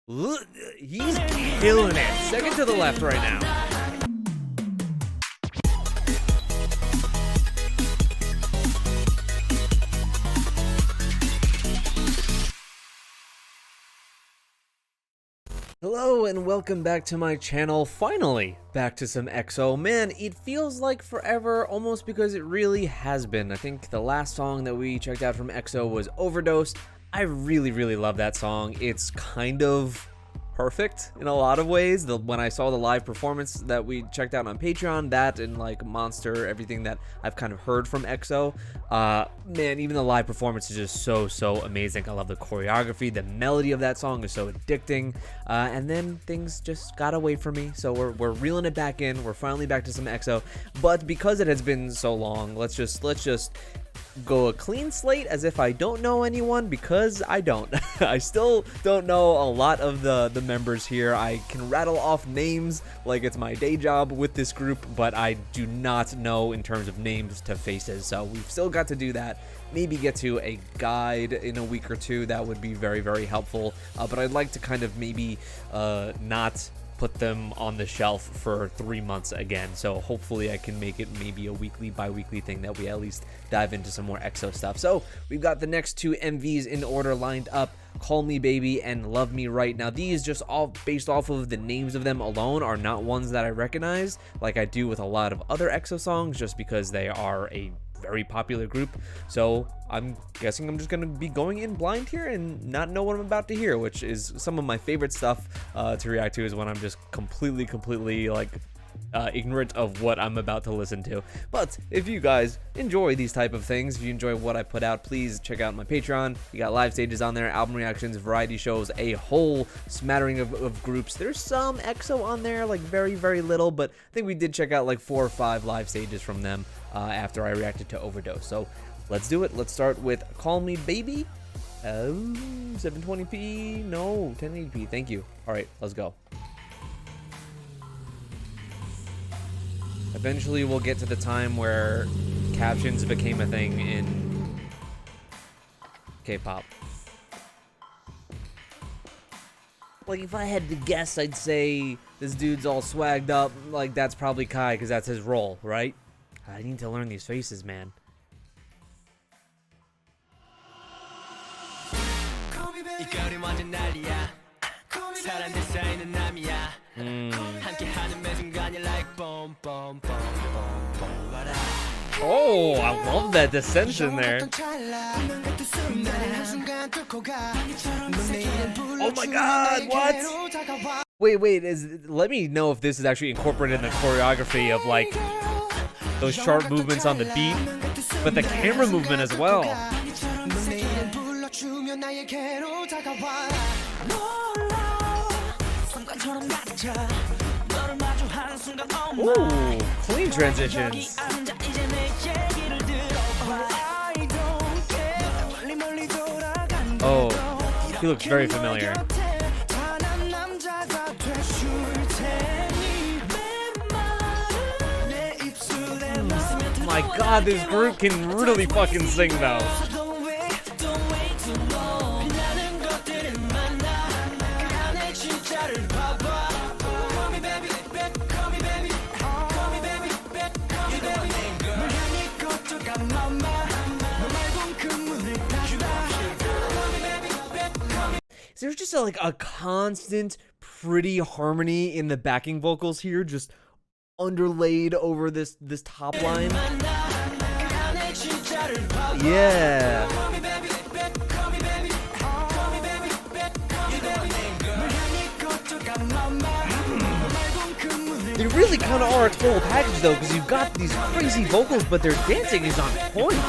He's killing it. Second to the left right now. Hello and welcome back to my channel. Finally, back to some EXO. Man, it feels like forever, almost because it really has been. I think the last song that we checked out from EXO was Overdose. I really love that song. It's kind of perfect in a lot of ways. When I saw the live performance that we checked out on Patreon, that and like Monster, everything that I've kind of heard from EXO, man, even the live performance is just so amazing. I love the choreography. The melody of that song is so addicting, and then things just got away from me, so we're reeling it back in. We're finally back to some EXO, but because it has been so long, let's just go a clean slate as if I don't know anyone, because I don't. I still don't know a lot of the members here. I can rattle off names like it's my day job with this group, but I do not know in terms of names to faces, so we've still got to do that. Maybe get to a guide in a week or two. That would be very helpful, but I'd like to kind of maybe not put them on the shelf for 3 months again. So hopefully I can make it maybe a weekly, bi-weekly thing that we at least dive into some more EXO stuff. So we've got the next two MVs in order lined up: Call Me Baby and Love Me Right. Now these, just all based off of the names of them alone, are not ones that I recognize like I do with a lot of other EXO songs, just because they are a very popular group. So I'm guessing I'm just gonna be going in blind here and not know what I'm about to hear, which is some of my favorite stuff to react to, is when I'm just completely like ignorant of what I'm about to listen to. But if you guys enjoy these type of things, if you enjoy what I put out, please check out my Patreon. You got live stages on there, album reactions, variety shows, a whole smattering of groups. There's some EXO on there, like very little, but I think we did check out like 4 or 5 live stages from them after I reacted to Overdose. So let's do it. Let's start with Call Me Baby. 720p, no, 1080p, thank you. All right, let's go. Eventually we'll get to the time where captions became a thing in K-pop. Like, if I had to guess, I'd say this dude's all swagged up. Like, that's probably Kai, because that's his role, right? I need to learn these faces, man. Oh, I love that dissension there. Oh my god, what? Wait, let me know if this is actually incorporated in the choreography of like those sharp movements on the beat, but the camera movement as well. Ooh, clean transitions. Oh, he looks very familiar. My god, this group can really fucking sing though. There's just like a constant pretty harmony in the backing vocals here, just underlaid over this top line. Yeah. They really kind of are a total package though, because you've got these crazy vocals, but their dancing is on point.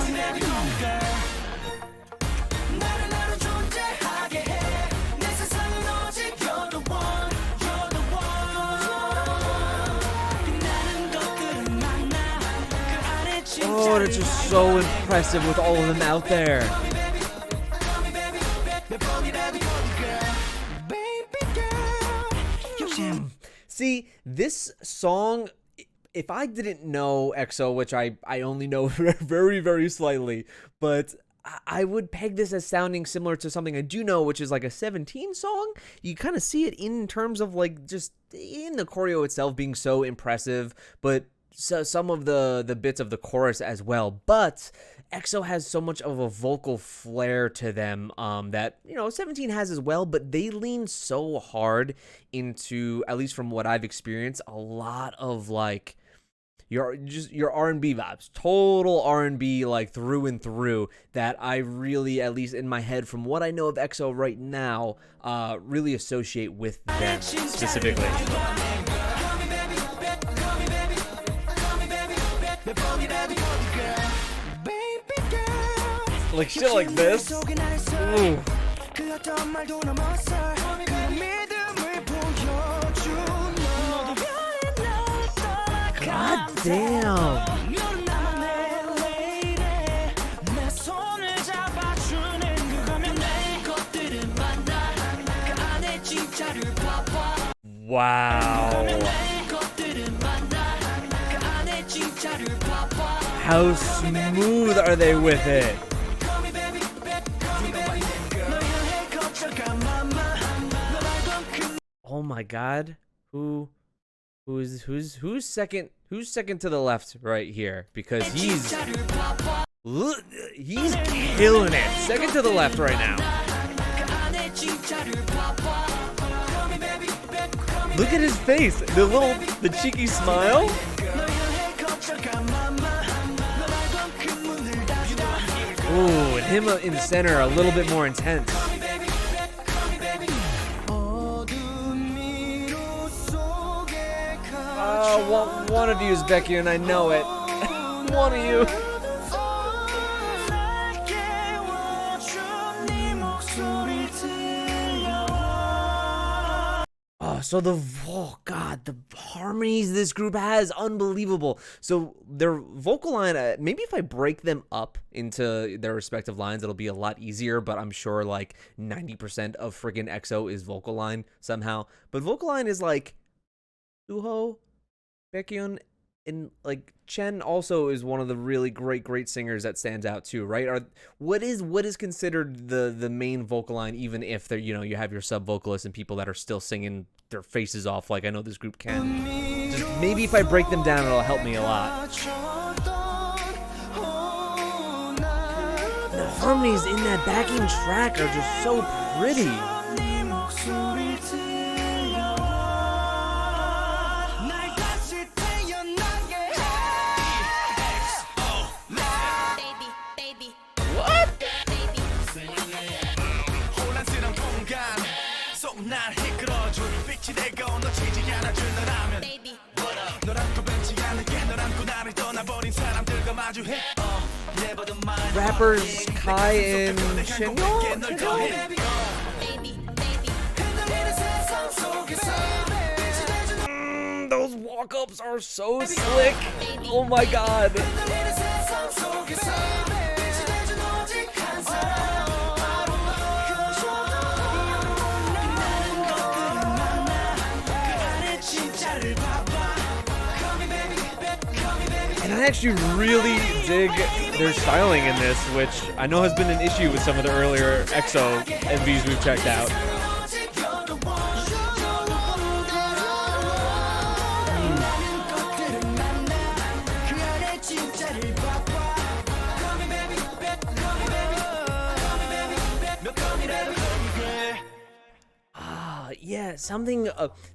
Oh, it's just so impressive with all of them out there. See, this song, if I didn't know EXO, which I only know very, very slightly, but I would peg this as sounding similar to something I do know, which is like a 17 song. You kind of see it in terms of like just in the choreo itself being so impressive, but so some of the bits of the chorus as well. But EXO has so much of a vocal flair to them that, you know, 17 has as well, but they lean so hard into, at least from what I've experienced, a lot of like your R&B vibes, total R&B like through and through, that I really, at least in my head from what I know of EXO right now, really associate with them specifically. Like shit like this. Ooh. God damn. Wow. How smooth are they with it? Oh my god. Who's second to the left right here? Because he's killing it. Second to the left right now. Look at his face. The cheeky smile. Ooh, and him in the center a little bit more intense. Oh, one of you is Becky, and I know it. One of you. Oh god, the harmonies this group has, unbelievable. So their vocal line, maybe if I break them up into their respective lines, it'll be a lot easier, but I'm sure like 90% of friggin' EXO is vocal line somehow. But vocal line is like Suho, Baekhyun, and like Chen also is one of the really great singers that stands out too, right? What is considered the main vocal line, even if they're, you know, you have your sub vocalists and people that are still singing their faces off like I know this group can. Just maybe if I break them down, it'll help me a lot. The harmonies in that backing track are just so pretty. Rappers Kai and Shinyeong? Those walk-ups are so slick. Oh my god. And I actually really dig their styling in this, which I know has been an issue with some of the earlier EXO MVs we've checked out. Yeah, something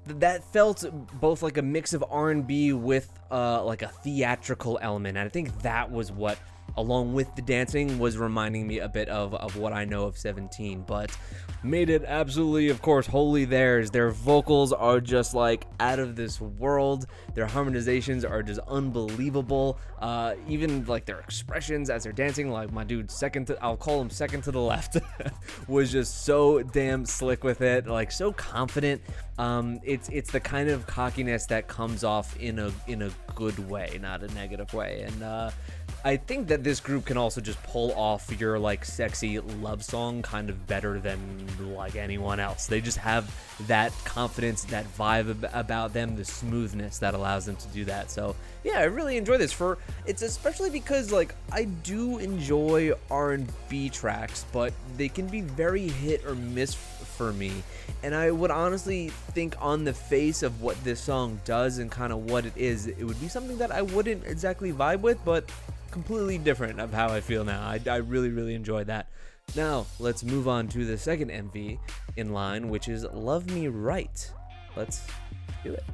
that felt both like a mix of R&B with like a theatrical element, and I think that was what, along with the dancing, was reminding me a bit of what I know of 17, but made it absolutely, of course, wholly theirs. Their vocals are just like out of this world. Their harmonizations are just unbelievable. Even like their expressions as they're dancing, like my dude I'll call him second to the left, was just so damn slick with it, like so confident. It's the kind of cockiness that comes off in a good way, not a negative way, and I think that this group can also just pull off your like sexy love song kind of better than like anyone else. They just have that confidence, that vibe about them, the smoothness that allows them to do that. So yeah, I really enjoy this. It's especially because like I do enjoy R&B tracks, but they can be very hit or miss for me. And I would honestly think on the face of what this song does and kind of what it is, it would be something that I wouldn't exactly vibe with, but completely different of how I feel now. I really, really enjoyed that. Now, let's move on to the second MV in line, which is Love Me Right. Let's do it.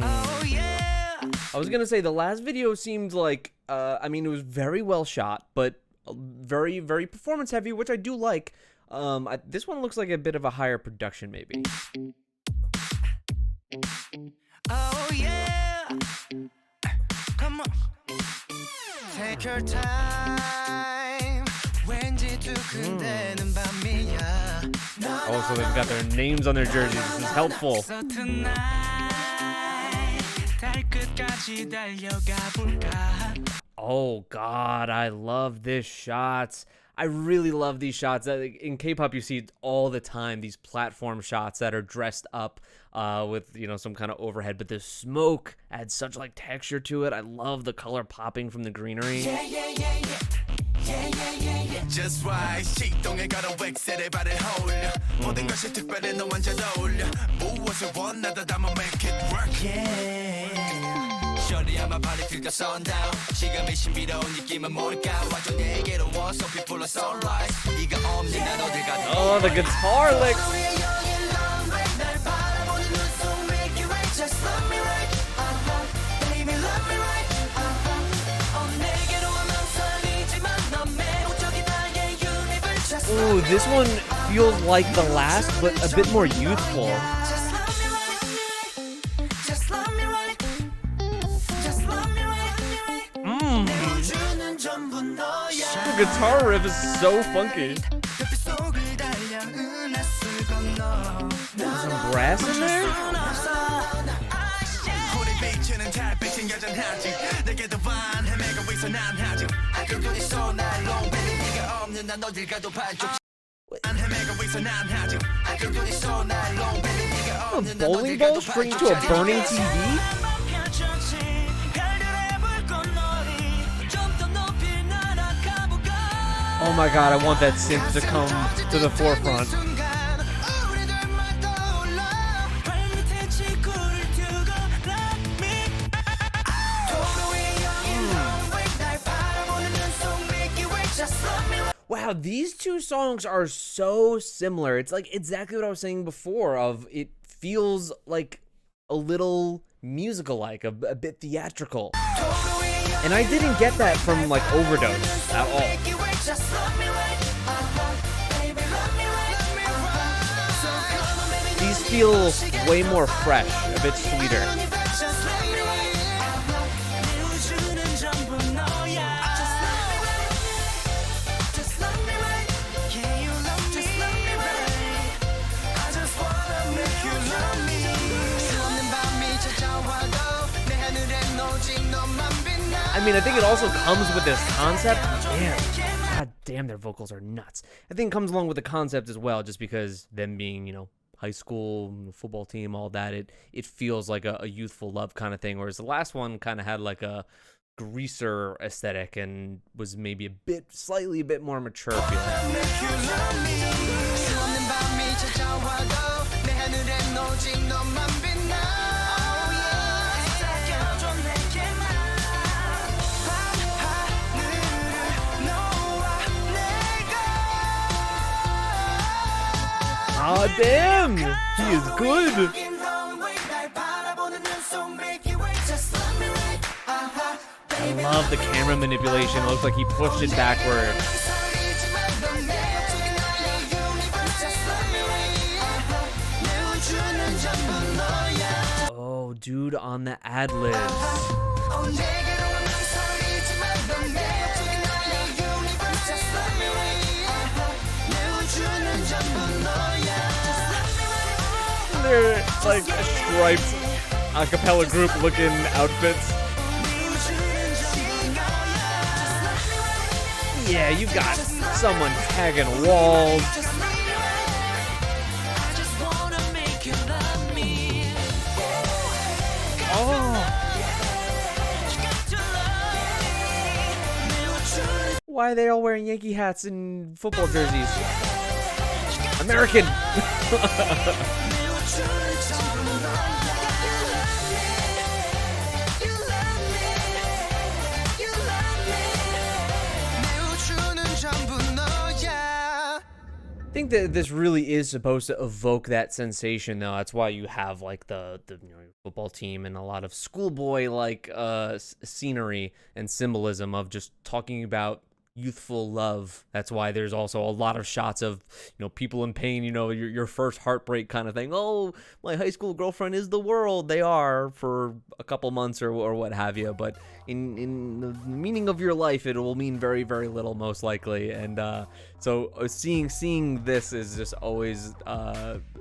Oh yeah. I was gonna say the last video seemed like, I mean, it was very well shot, but very, very performance heavy, which I do like. This one looks like a bit of a higher production, maybe. Oh yeah. Come on. Take your time. 왠지 두근대는 밤이야. Oh, so they've got their names on their jerseys. This is helpful. So tonight, 달 끝까지 달려가 볼까? Oh God, I love this shot. I really love these shots. In K-pop, you see it all the time, these platform shots that are dressed up with, you know, some kind of overhead, but the smoke adds such like texture to it. I love the color popping from the greenery. Just right, 시동에 걸어 웩셀에 발을 홀려 모든 것이 특별해 너 완전 어울려 무엇을 원하다 담아 make it work Shorty I'm a party feel the sundown 지금의 신비로운 느낌은 뭘까 완전 내게로 와서 people are sunrise 네가 없는 난 어딜 가도 Oh, the guitar licks. Ooh, this one feels like the last, but a bit more youthful. The guitar riff is so funky. There's some brass in there? A bowling ball stringed to a burning TV? Oh my God, I want that synth to come to the forefront. Wow, these two songs are so similar. It's like exactly what I was saying before of it feels like a little musical-like, a bit theatrical. And I didn't get that from like Overdose at all. These feel way more fresh, a bit sweeter. I mean, I think it also comes with this concept. Damn, God damn, their vocals are nuts. I think it comes along with the concept as well, just because them being, you know, high school, football team, all that, it feels like a youthful love kind of thing, whereas the last one kind of had like a greaser aesthetic and was maybe slightly a bit more mature feeling. Oh damn, he is good. I love the camera manipulation. It looks like he pushed it backward. Oh, dude on the ad-libs. They're like striped a cappella group looking outfits. Yeah, you got someone tagging walls. Why are they all wearing Yankee hats and football jerseys? American! I think that this really is supposed to evoke that sensation, though. That's why you have like the football team and a lot of schoolboy like scenery and symbolism of just talking about youthful love. That's why there's also a lot of shots of people in pain, your first heartbreak kind of thing. Oh, my high school girlfriend is the world. They are for a couple months or what have you, but in the meaning of your life, it will mean very, very little, most likely. And so seeing this is just always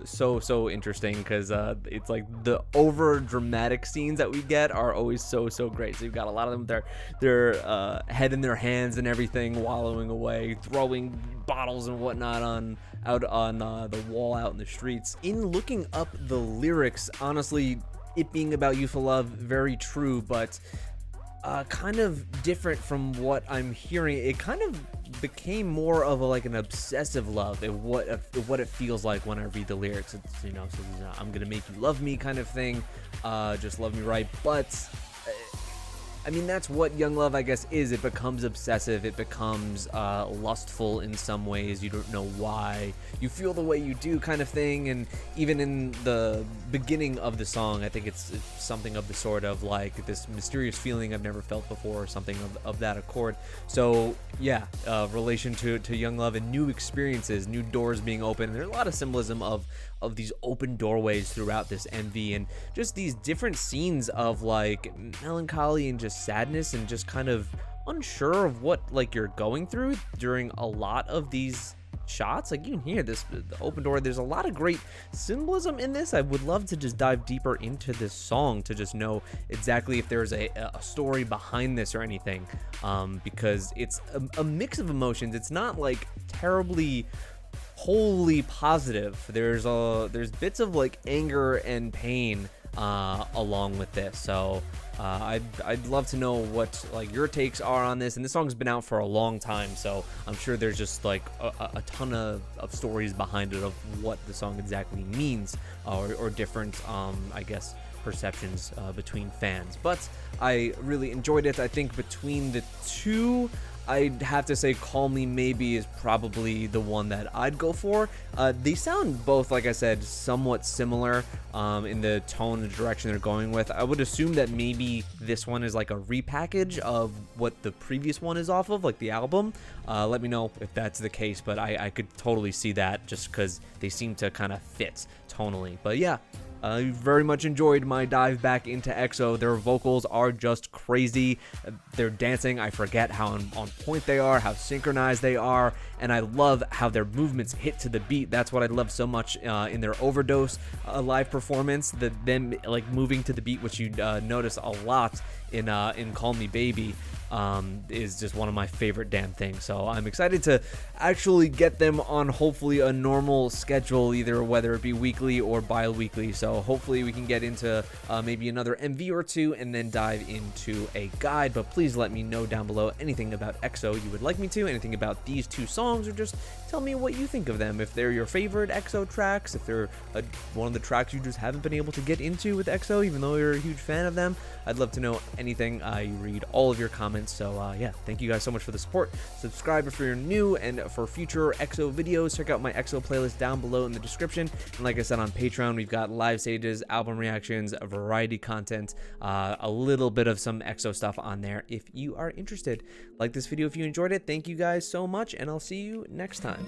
so interesting, because it's like the over dramatic scenes that we get are always so great. So you've got a lot of them with their head in their hands and everything, wallowing away, throwing bottles and whatnot out on the wall out in the streets. In looking up the lyrics, honestly, it being about youthful love, very true, but kind of different from what I'm hearing. It kind of became more of an obsessive love, and what it feels like when I read the lyrics. It's I'm gonna make you love me kind of thing, just love me right. But I mean, that's what young love, I guess, is. It becomes obsessive. It becomes lustful in some ways. You don't know why you feel the way you do, kind of thing. And even in the beginning of the song, I think it's something of the sort of like this mysterious feeling I've never felt before, or something of that accord. So yeah, relation to young love and new experiences, new doors being open. And there's a lot of symbolism of these open doorways throughout this MV, and just these different scenes of like melancholy and just sadness and just kind of unsure of what like you're going through during a lot of these shots. Like you can hear this, the open door. There's a lot of great symbolism in this. I would love to just dive deeper into this song to just know exactly if there's a story behind this or anything, because it's a mix of emotions. It's not like terribly wholly positive. There's bits of like anger and pain along with this. So I'd love to know what like your takes are on this. And this song's been out for a long time, so I'm sure there's just like a ton of stories behind it of what the song exactly means, or different I guess perceptions between fans. But I really enjoyed it. I think between the two, I'd have to say Call Me Maybe is probably the one that I'd go for. They sound both, like I said, somewhat similar in the tone and direction they're going with. I would assume that maybe this one is like a repackage of what the previous one is off of, like the album. Let me know if that's the case, but I could totally see that just because they seem to kind of fit tonally. But yeah, I very much enjoyed my dive back into EXO. Their vocals are just crazy. Their dancing, I forget how on point they are, how synchronized they are, and I love how their movements hit to the beat. That's what I love so much in their Overdose live performance. Them like moving to the beat, which you notice a lot in Call Me Baby, is just one of my favorite damn things. So I'm excited to actually get them on hopefully a normal schedule, either whether it be weekly or bi-weekly. So hopefully we can get into maybe another MV or two and then dive into a guide. But please let me know down below anything about EXO you would like me to, anything about these two songs, or just tell me what you think of them. If they're your favorite EXO tracks, if they're one of the tracks you just haven't been able to get into with EXO even though you're a huge fan of them. I'd love to know anything. I read all of your comments. So yeah, thank you guys so much for the support. Subscribe if you're new, and for future EXO videos, check out my EXO playlist down below in the description. And like I said, on Patreon, we've got live stages, album reactions, variety content, a little bit of some EXO stuff on there if you are interested. Like this video if you enjoyed it. Thank you guys so much, and I'll see you next time.